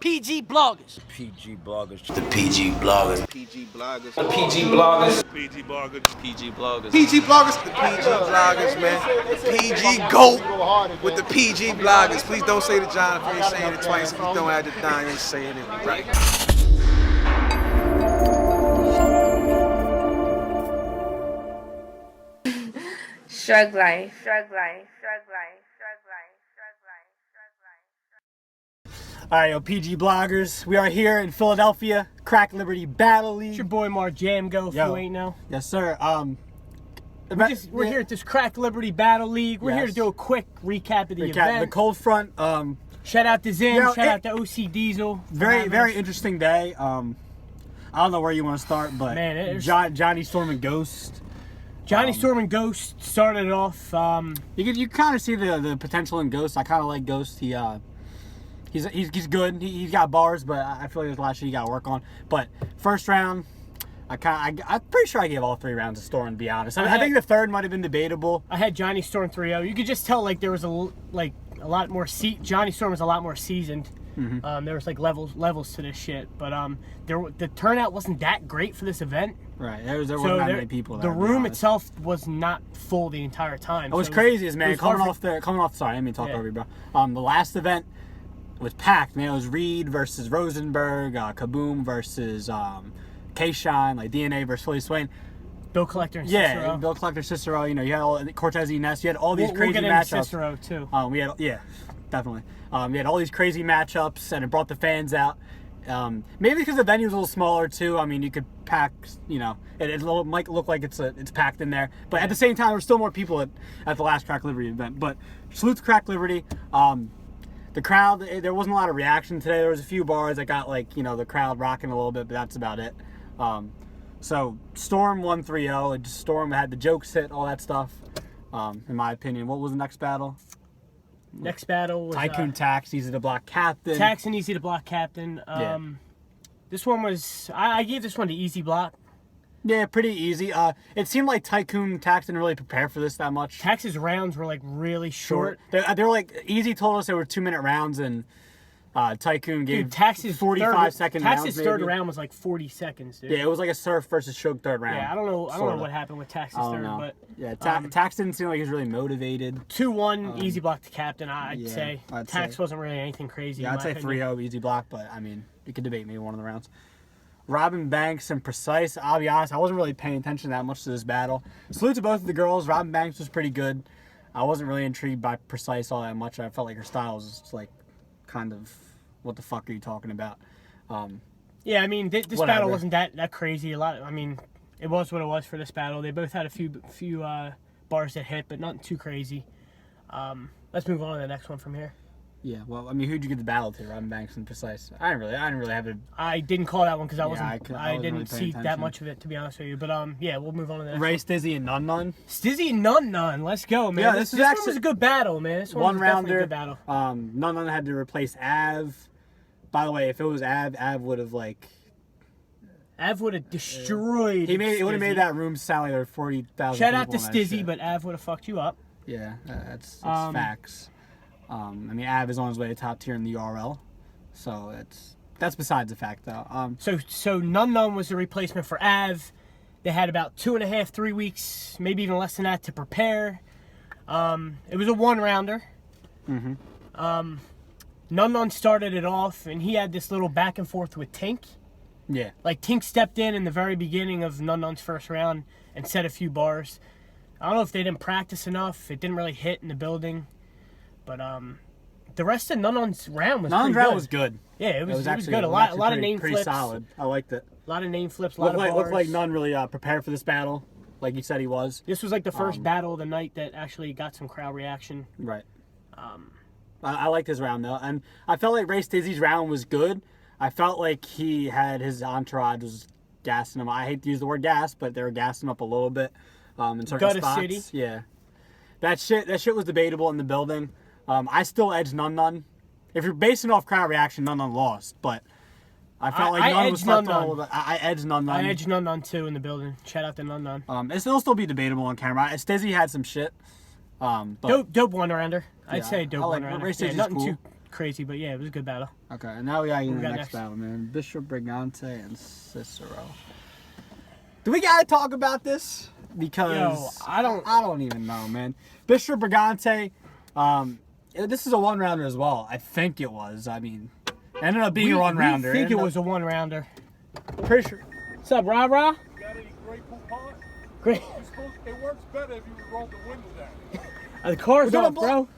PG bloggers. PG bloggers. The PG bloggers. PG bloggers. The PG bloggers. PG bloggers. PG bloggers. PG bloggers. The PG bloggers, man. The PG GOAT with the PG bloggers. Please don't say the John if you ain't saying it twice. If you don't have the Don, you ain't saying it right. Shrug life. Shrug life. Shrug life. Shrug life. Shrug life. Shrug life. All right, yo, PG bloggers. We are here in Philadelphia, Krack Liberty Battle League. It's your boy Mar Jamgo, if you ain't know. Yes, sir. We're here at this Krack Liberty Battle League. We're here to do a quick recap of the event. The cold front. Shout out to Zim. Shout out to OC Diesel. Very interesting day. I don't know where you want to start, but man, Johnny Storm and Ghost. Johnny Storm and Ghost started it off. You kind of see the potential in Ghost. I kind of like Ghost. He's good. He's got bars, but I feel like there's a lot of shit he got to work on. But first round, I'm pretty sure I gave all 3 rounds to Storm, to be honest. I think the third might have been debatable. I had Johnny Storm 3-0. You could just tell like there was a lot more Johnny Storm was a lot more seasoned. Mm-hmm. There was like levels to this shit, but the turnout wasn't that great for this event. Right, there wasn't that many people there. The room itself was not full the entire time. It was crazy, man. Coming off. Sorry, I didn't mean to talk over you, bro. The last event was packed, man. It was Reed versus Rosenberg, Kaboom versus K-Shine, like DNA versus Philly Swain. Bill Collector and Cicero. Yeah, Bill Collector, Cicero. You know, you had all Cortez E-Ness. You had all these crazy we'll get matchups. Into Cicero too. Definitely. We had all these crazy matchups, and it brought the fans out. Maybe because the venue was a little smaller too. I mean, you could pack. You know, it might look like it's packed in there, but at the same time, there were still more people at the last Krack Liberty event. But salute to Krack Liberty. The crowd, there wasn't a lot of reaction today. There was a few bars that got the crowd rocking a little bit, but that's about it. So Storm won 3-0. Storm had the jokes hit, all that stuff. In my opinion, what was the next battle? Next battle was Tycoon Tax, Easy to Block Captain. Tax and Easy to Block Captain. This one was I gave this one to Easy Block. Yeah, pretty easy. It seemed like Tycoon Tax didn't really prepare for this that much. Tax's rounds were like really short. They were like Easy told us they were 2-minute rounds, and Tycoon gave Tax's 45-second rounds. Tax's third round was like 40 seconds, dude. Yeah, it was like a Surf versus Suge third round. Yeah, I don't know what happened with Tax's third, but yeah, Tax didn't seem like he was really motivated. 2-1 Easy Block to Captain, I'd say. Tax wasn't really anything crazy. Yeah, I'd say 3-0 Easy Block, but I mean, you could debate maybe one of the rounds. Robin Banks and Precise. I'll be honest, I wasn't really paying attention that much to this battle. Salute to both of the girls. Robin Banks was pretty good. I wasn't really intrigued by Precise all that much. I felt like her style was just like kind of, what the fuck are you talking about? Yeah, I mean, this battle wasn't that crazy. It was what it was for this battle. They both had a few bars that hit, but nothing too crazy. Let's move on to the next one from here. Yeah, well, I mean, who'd you give the battle to? Robin Banks and Precise. I didn't really have it. I didn't call that one because I didn't really see that much of it, to be honest with you. But yeah, we'll move on to the next one. Stizzy and Nun Nun. Stizzy and Nun Nun. Let's go, man. Yeah, this one was a good battle, man. This one was definitely a good battle. Nun Nun had to replace Av. By the way, if it was Av would have Av would have destroyed. It would have made that room sound like there were 40,000. Shout out to Stizzy, but Av would have fucked you up. Yeah, that's facts. I mean, Av is on his way to top tier in the URL, so that's besides the fact, though. So Nun Nun was the replacement for Av. They had about 2.5, 3 weeks, maybe even less than that, to prepare. It was a 1-rounder. Mm-hmm. Nun Nun started it off, and he had this little back and forth with Tink. Yeah. Like, Tink stepped in the very beginning of Nun Nun's first round and set a few bars. I don't know if they didn't practice enough. It didn't really hit in the building. But the rest of Nun Nun's round was Nun Nun's round was good. Yeah, it was good. A lot of name pretty flips. Solid. I liked it. A lot of name flips, a lot of bars. Looked like Nun really prepared for this battle, like he said he was. This was like the first battle of the night that actually got some crowd reaction. Right. I liked his round, though. And I felt like Ray Stizzy's round was good. I felt like he had his entourage was gassing him. I hate to use the word gas, but they were gassing him up a little bit in certain spots. City. Yeah. That shit was debatable in the building. I still edged Nun Nun. If you're basing off crowd reaction, Nun Nun lost. But I felt like Nun was left all of it. I edged Nun Nun. I edged Nun Nun too in the building. Shout out to Nun Nun. It'll still be debatable on camera. Stizzy had some shit. Dope one-rounder. I'd say dope one-rounder. Ray Stizzy's nothing cool. too crazy, but yeah, it was a good battle. Okay, and now we got you in the got next next? battle, man. Bishop Brigante and Cicero. Do we gotta talk about this? Because I don't even know, man. Bishop Brigante, this is a one-rounder as well. I think it was. I mean, it ended up being a one-rounder. I think it was a one-rounder. Pretty sure. What's up, Rah Rah? Got any Grey Poupon? Great. It works better if you roll the window down. The car's gonna off, bro.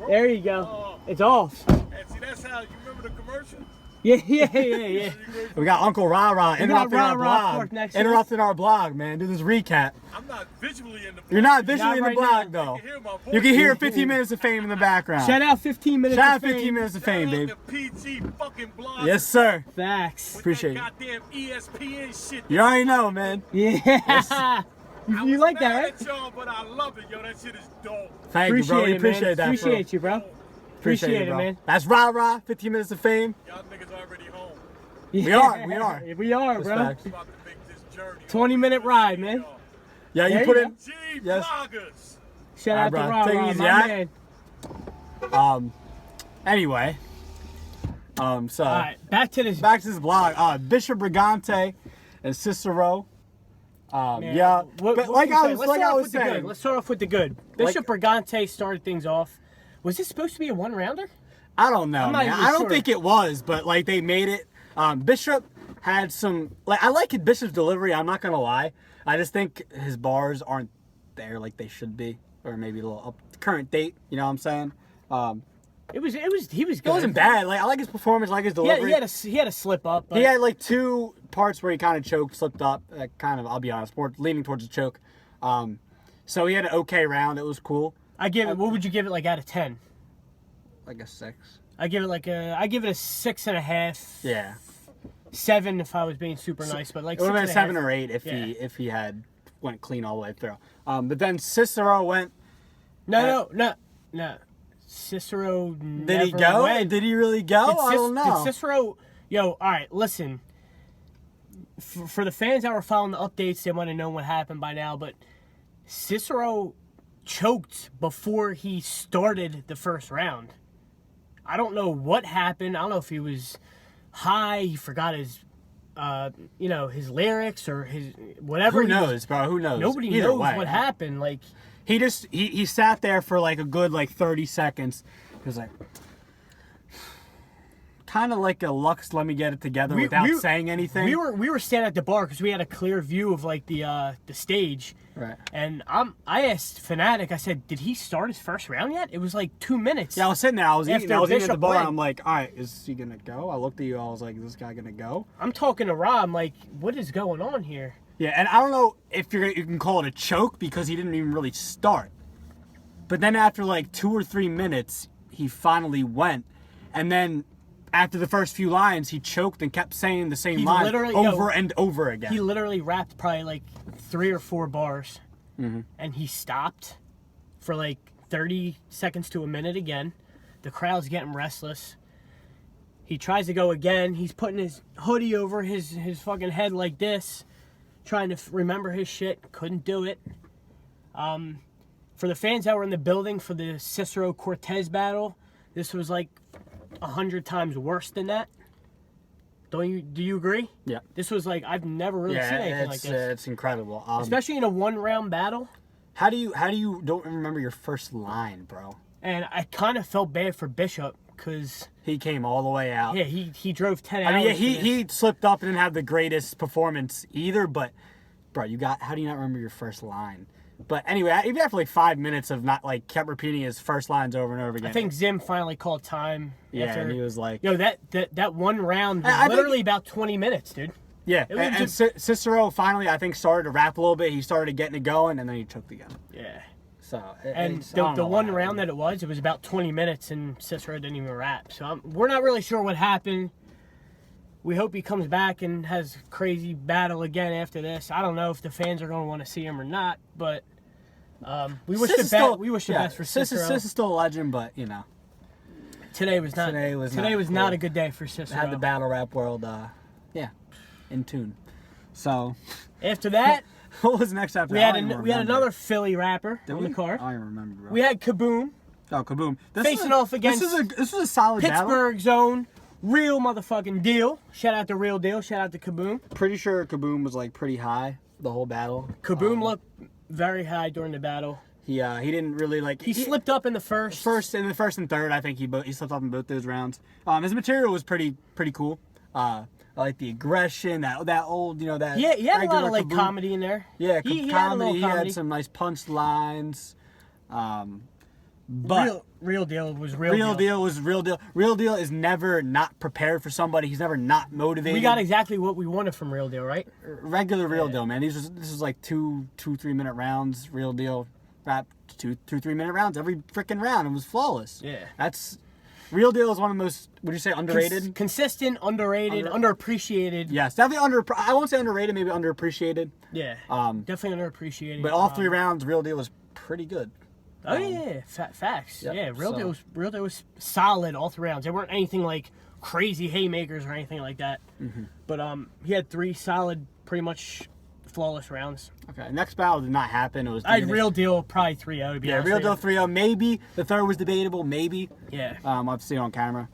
There you go. It's off. And see, that's how you remember the commercial? Yeah. We got Uncle Rah Rah interrupting Rah our Rah blog. next to us. Interrupting our blog, man. Do this recap. I'm not visually in the You're not visually in the right blog, now. though. You can hear my voice. You can hear 15 minutes of fame in the background. Shout out 15 minutes. Shout out of fame. 15 minutes of fame, Shout babe. out to PG fucking blog. Yes, sir. Facts. With Appreciate it. that goddamn ESPN shit. You already know, man. Yeah. You like that, Mad right? at y'all, but I love it, yo. That shit is dope. Thank you, bro. We it, appreciate man. that, Appreciate you, bro. Appreciate it, bro. man. That's Rah Rah. 15 minutes of fame. Y'all niggas already home. We are. We are, That's bro. facts. About to make this journey. 20-minute ride, man. Yeah, There you put you in. G Yes. bloggers. Shout out to bro. Rah Take it Rah, easy, my alright? man. Anyway. So All right, back to this. back to this blog. Bishop Brigante and Cicero. Man, Yeah. what But can like we I say? was Let's like start I off was with the good. saying. Let's start off with the good. Bishop Brigante started things off. Was this supposed to be a one-rounder? I don't know, I'm not man. even I don't sure. think it was, but like they made it. Bishop had some I like Bishop's delivery. I'm not gonna lie. I just think his bars aren't there like they should be, or maybe a little up to current date. You know what I'm saying? He was good. It wasn't bad. Like I like his performance, I like his Yeah, delivery. he had a slip up. But He had like two parts where he kind of choked, slipped up. Kind of, I'll be honest, more leaning towards the choke. So he had an okay round. It was cool. I give it. What would you give it? Like out of 10? Like a 6. I give it a 6.5. Yeah. 7 if I was being super nice, but like It would have been a 6.5. 7 or 8 Yeah. if he had went clean all the way through. But then Cicero went. No. Cicero Did never he go? went. Did he really go? I don't know. Did Cicero? Yo, all right, listen. For the fans that were following the updates, they might have known what happened by now, but Cicero choked before he started the first round. I don't know what happened. I don't know if he was high, he forgot his, his lyrics or his whatever. Who knows, bro? Who knows? Nobody Either knows way. what happened. Like, He sat there for like a good 30 seconds. He was like, kind of like a Lux, let me get it together without saying anything. We were standing at the bar because we had a clear view of like the stage. Right. And I asked Fanatic, I said, did he start his first round yet? It was like 2 minutes. Yeah, I was sitting there. I was eating at the Bishop bar. went. I'm like, all right, is he gonna go? I looked at you. I was like, is this guy gonna go? I'm talking to Rob. I'm like, what is going on here? Yeah, and I don't know if you can call it a choke because he didn't even really start. But then after like 2 or 3 minutes, he finally went, and then after the first few lines, he choked and kept saying the same line over and over again. He literally rapped probably like 3 or 4 bars, and he stopped for like 30 seconds to a minute again. The crowd's getting restless. He tries to go again. He's putting his hoodie over his fucking head like this, trying to remember his shit. Couldn't do it. For the fans that were in the building for the Cicero Cortez battle, this was like 100 times worse than that. Do you agree? Yeah. This was like, I've never really seen anything like this. It's incredible. Especially in a 1-round battle. How do you don't remember your first line, bro? And I kind of felt bad for Bishop because He came all the way out. yeah, he drove 10 hours. I mean, yeah, for this. he slipped up and didn't have the greatest performance either. But, bro, how do you not remember your first line? But anyway, even after like 5 minutes of not like kept repeating his first lines over and over again. I think Zim finally called time. Yeah, after, and he was like, yo, that one round was I think- literally about 20 minutes, dude. yeah. It was And just- Cicero finally, I think, started to rap a little bit. He started getting it going, and then he choked again. Yeah. So And it's- I don't the know one what round that happened. it was about 20 minutes, and Cicero didn't even rap. So we're not really sure what happened. We hope he comes back and has a crazy battle again after this. I don't know if the fans are going to want to see him or not, but we wish the best for Cicero. Cis is still a legend, but you know, Today was not cool. a good day for Cicero. had the battle rap world, in tune. So, After that, what was next after? we had another Philly rapper on the card. I don't even remember, bro. We had Kaboom. Oh, Kaboom. Facing off against this is a solid battle. Pittsburgh zone. Real motherfucking deal. Shout out to Real Deal. Shout out to Kaboom. Pretty sure Kaboom was like pretty high the whole battle. Kaboom looked very high during the battle. He didn't really like. He slipped up in the first. In the first and third, I think he slipped up in both those rounds. His material was pretty cool. I like the aggression, that old, you know, that. Yeah, he had a lot of like Kaboom. comedy in there. Yeah, he comedy. Had He had some nice punch lines. But real deal was real deal was real deal. Real deal is never not prepared for somebody. He's never not motivated. We got exactly what we wanted from Real Deal, right? Regular Real Deal, man. This was like 2-3 minute rounds. Real Deal, rap 2-3 minute rounds every freaking round. It was flawless. Yeah, that's Real Deal is one of the most. Would you say underrated? Consistent, underrated, underappreciated. Yes, definitely I won't say underrated, maybe underappreciated. Yeah, definitely underappreciated. But all 3 rounds, Real Deal was pretty good. Oh yeah, facts. Yep, yeah, Real Deal was solid all 3 rounds. There weren't anything like crazy haymakers or anything like that. Mm-hmm. But he had 3 solid, pretty much flawless rounds. Okay, next battle did not happen. It was. I had Real Deal probably 3-0. To be honest Real Deal 3-0. Maybe the third was debatable. Maybe. Yeah. I've seen it on camera.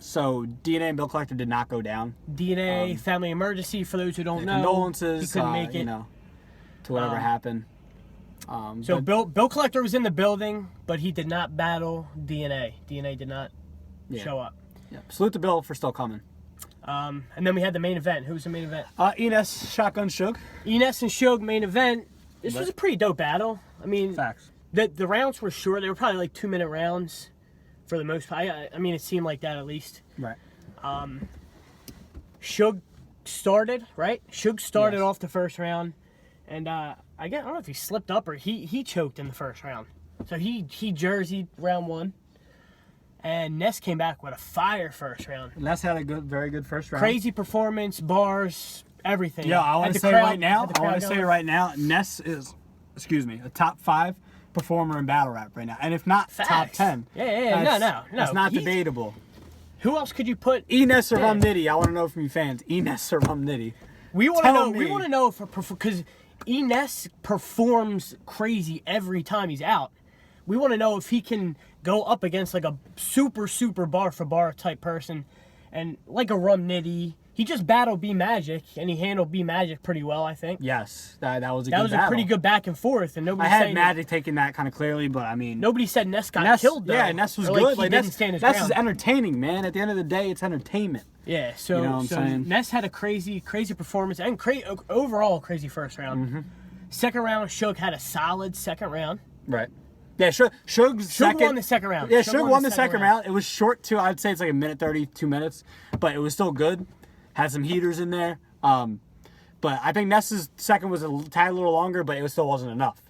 So DNA and Bill Collector did not go down. DNA family emergency for those who don't know. Condolences. He couldn't make it. You know, to whatever happened. So Bill Collector was in the building, but he did not battle DNA. DNA did not show up. Yeah. Salute to Bill for still coming. And then we had the main event. Who was the main event? E-Ness, Shotgun Suge. E-Ness and Suge main event. This was a pretty dope battle. I mean, facts. The rounds were short. They were probably like 2-minute rounds for the most part. I mean, it seemed like that at least. Right. Suge started, right? Suge started off the first round. And I don't know if he slipped up or he choked in the first round. So he jerseyed round 1. And Ness came back with a fire first round. Ness had a very good first round. Crazy performance, bars, everything. Yeah, I want to say right now, Ness is, a top 5 performer in battle rap right now. And if not, top 10. Yeah. No. It's not debatable. Who else could you put? E-Ness or Rum Nitty? I want to know from you fans. E-Ness or Rum Nitty? We want to know. We want to know because E-Ness performs crazy every time he's out. We want to know if he can go up against like a super bar for bar type person, and like a Rum Nitty. He just battled B Magic and he handled B Magic pretty well, I think. Yes, that was a good battle. That was a pretty good back and forth, and nobody. I had Magic taking that kind of clearly, but I mean, nobody said Ness got killed though. Yeah, Ness was or, good. Like, Ness is entertaining, man. At the end of the day, it's entertainment. Yeah, so, you know what I'm saying? Ness had a crazy performance and overall crazy first round. Mm-hmm. Second round, Suge had a solid second round. Right. Yeah, Suge won the second round. Yeah, Suge won the second round. It was short too. I'd say it's like a minute 30, 2 minutes, but it was still good. Had some heaters in there. But I think Ness's second was a little longer, but it still wasn't enough.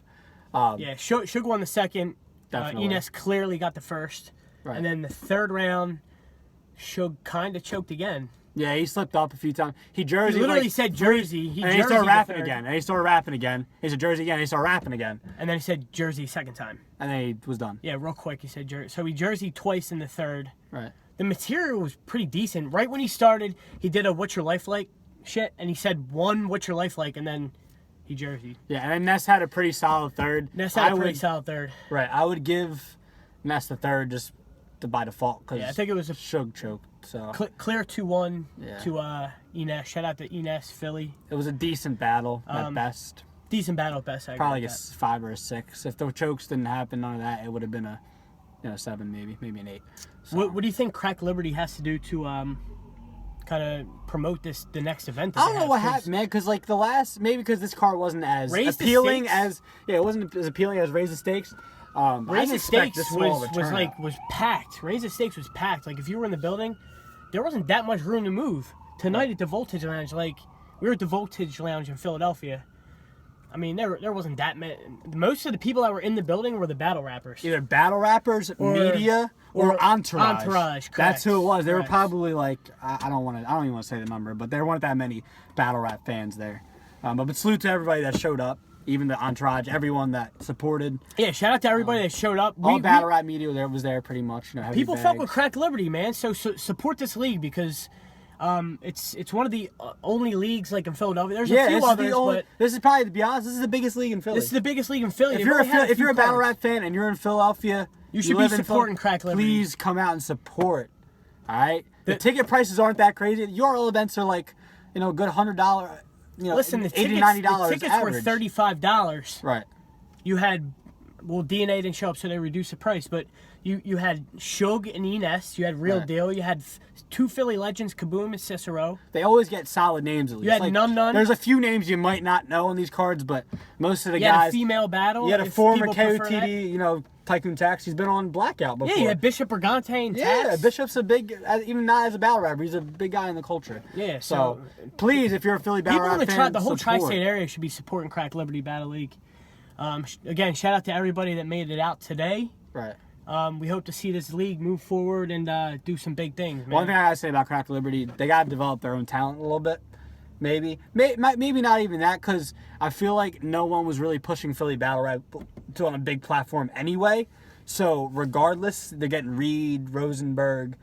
Yeah, Suge won the second. Definitely. Eness clearly got the first. Right. And then the third round, Suge kind of choked again. Yeah, he slipped up a few times. He literally said Jersey. He started rapping again. And he started rapping again. He said Jersey again. And he started rapping again. And then he said Jersey second time. And then he was done. Yeah, real quick he said Jersey. So he Jerseyed twice in the third. Right. The material was pretty decent. Right when he started, he did a "What's Your Life Like" shit, and he said one "What's Your Life Like," and then he jerseyed. Yeah, and then Ness had a pretty solid third. Solid third. Right, I would give Ness the third just by default because I think it was a Suge choked. So clear 2-1 to Eness. Shout out to Eness, Philly. It was a decent battle at best. Decent battle at best. Probably like a 5 or a 6. If the chokes didn't happen, none of that, it would have been a 7 maybe an 8. So. What do you think Krack Liberty has to do to kind of promote the next event? I don't know what happened, man. Because like maybe because this card wasn't as appealing as it wasn't as appealing as Raise the Stakes. Raise the Stakes was packed. Raise the Stakes was packed. Like if you were in the building, there wasn't that much room to move. Tonight at the Voltage Lounge, like we were at the Voltage Lounge in Philadelphia. I mean, there wasn't that many. Most of the people that were in the building were the battle rappers. Either battle rappers, media, or entourage. Entourage, correct. That's who it was. They were probably like I don't even want to say the number, but there weren't that many battle rap fans there. But salute to everybody that showed up, even the entourage, everyone that supported. Yeah, shout out to everybody that showed up. All battle rap media was there pretty much. People fuck with Krack Liberty, man. So support this league because. It's one of the only leagues like in Philadelphia. There's a few others, but this is probably, to be honest, this is the biggest league in Philly. This is the biggest league in Philly. If you're a battle rap fan and you're in Philadelphia, You should be live in supporting Philly, Krack Liberty. Please come out and support. All right. The ticket prices aren't that crazy. URL events are like, a good $100. Listen, the $80, tickets, $90 the tickets average. were $35. Right. You had, DNA didn't show up, so they reduced the price. But you had Suge and E-Ness. You had Real Right. Deal. You had two Philly legends, Kaboom and Cicero. They always get solid names at least. You had Nun Nun. There's a few names you might not know on these cards, but most of the You had a guys. female battle. You had a if former people prefer that. KOTD, Tycoon Tax. He's been on Blackout before. Yeah, you had Bishop Barante and Yeah, Tax. Bishop's a big, even not as a battle rapper, he's a big guy in the culture. Yeah, So, please, if you're a Philly battle people rap in fan, the whole support. tri-state area should be supporting Krack Liberty Battle League. Again, shout out to everybody that made it out today. Right. We hope to see this league move forward and do some big things, man. One thing I gotta say about Krack Liberty, they gotta develop their own talent a little bit. Maybe not even that, because I feel like no one was really pushing Philly battle rap on a big platform anyway. So regardless, they're getting Reed, Rosenberg,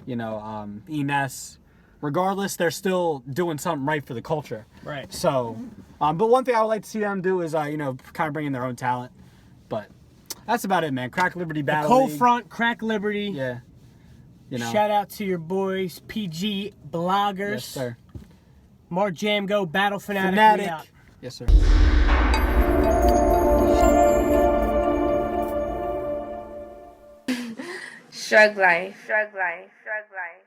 E-Ness. Regardless, they're still doing something right for the culture. Right. So, but one thing I would like to see them do is, kind of bring in their own talent. But that's about it, man. Krack Liberty battle Cold league. Front, Krack Liberty. Yeah. Shout out to your boys, PG Bloggers. Yes, sir. Mark Jamgo, Battle Fanatic. We out. Yes, sir. Shrug life. Shrug life. Shrug life.